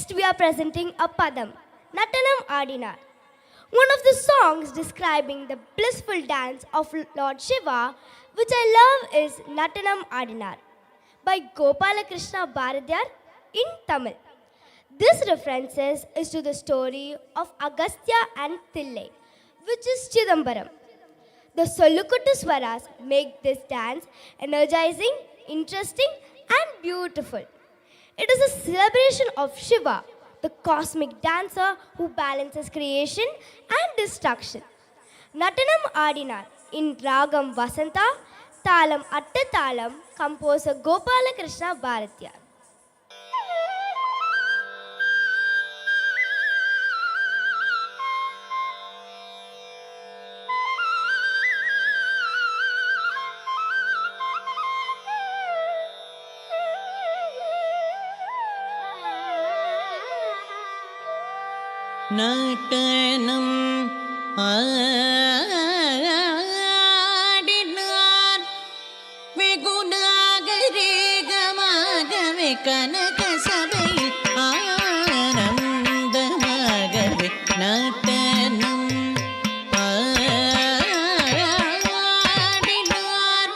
Next, we are presenting a Padam, Nattanam Adinar. One of the songs describing the blissful dance of Lord Shiva, which I love, is Nattanam Adinar by Gopalakrishna Bharadiyar in Tamil. This references is to the story of Agastya and Thillai, which is Chidambaram. The Solukuttu Swaras make this dance energizing, interesting, and beautiful. It is a celebration of Shiva, the cosmic dancer who balances creation and destruction. Nattanam Adinar in Ragam Vasanta, Talam Atta composer Gopalakrishna Bharadiyar. நட்டனம் ஆடினார் வெகுநாகரேகமாகவே கனக சபையில் ஆனந்தமாகவே நட்டனம் ஆடினார்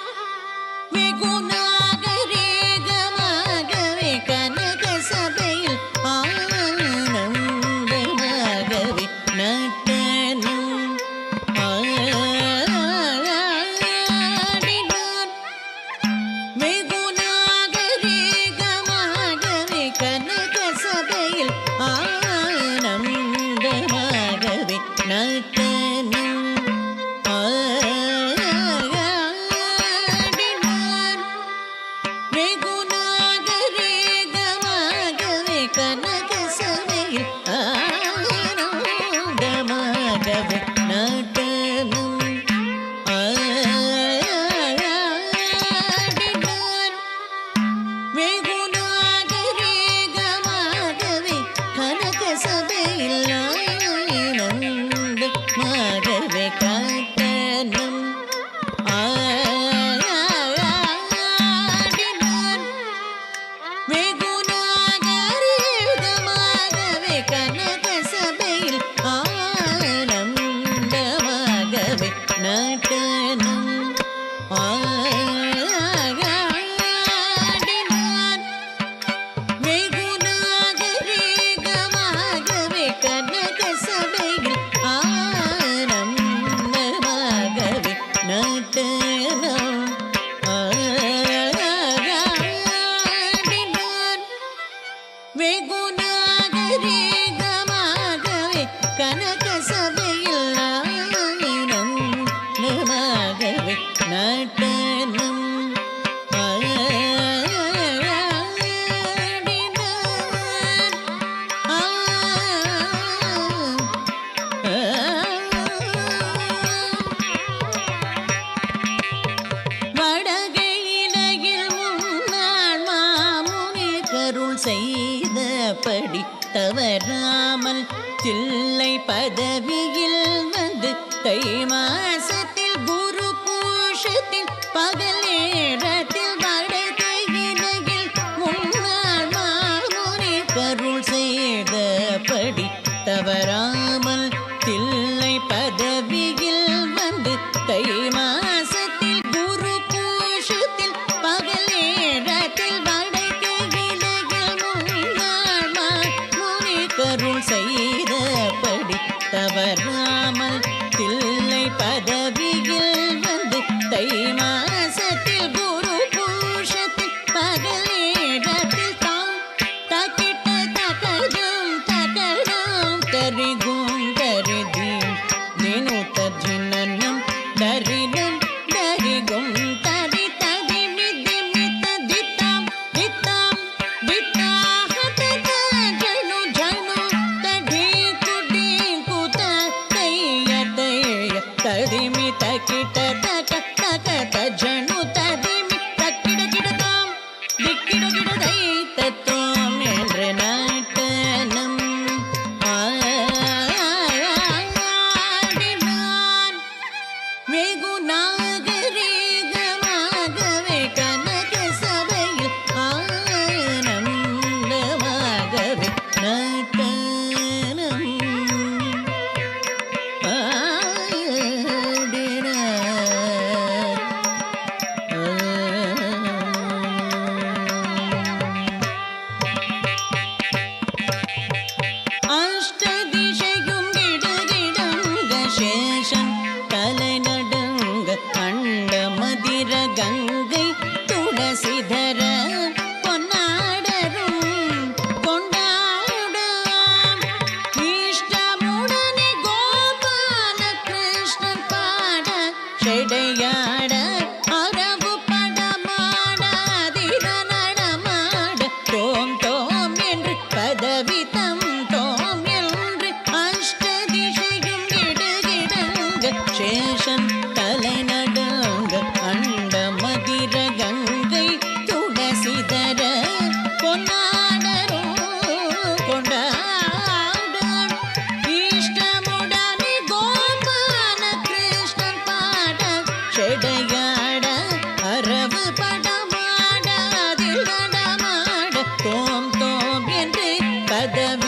வெகுநாகரேகமாகவே கனக சபையில் செய்தபடி தவறாமல் தில்லை பதவியில் வந்து தை மாசத்தில் குரு பூஷத்தில் பகல் நேரத்தில் வடகையிலையில் முன்னாள் மாமுனி கருள் செய்தபடி தவறாமல் தில்லை பதவியில் வந்து தை மாசத்தில் குரு பூஷத்தில் பகல் நேரத்தில் கருள் செய்தபடி தவறாமல் தில்லை பதவியில் வந்து தை மாசத்தில் குரு பூஷத்தில் பகல் நேரத்தில் தாம் தக்கிட்ட தகதும் தரிகும் தரிதீம் நீனு தர்ஜினனம் தரினம் தரிகும் தரி ததி மிதி மித தித்தாம் தித்தாம் தித்தாஹ தஜனு ஜனு பதவி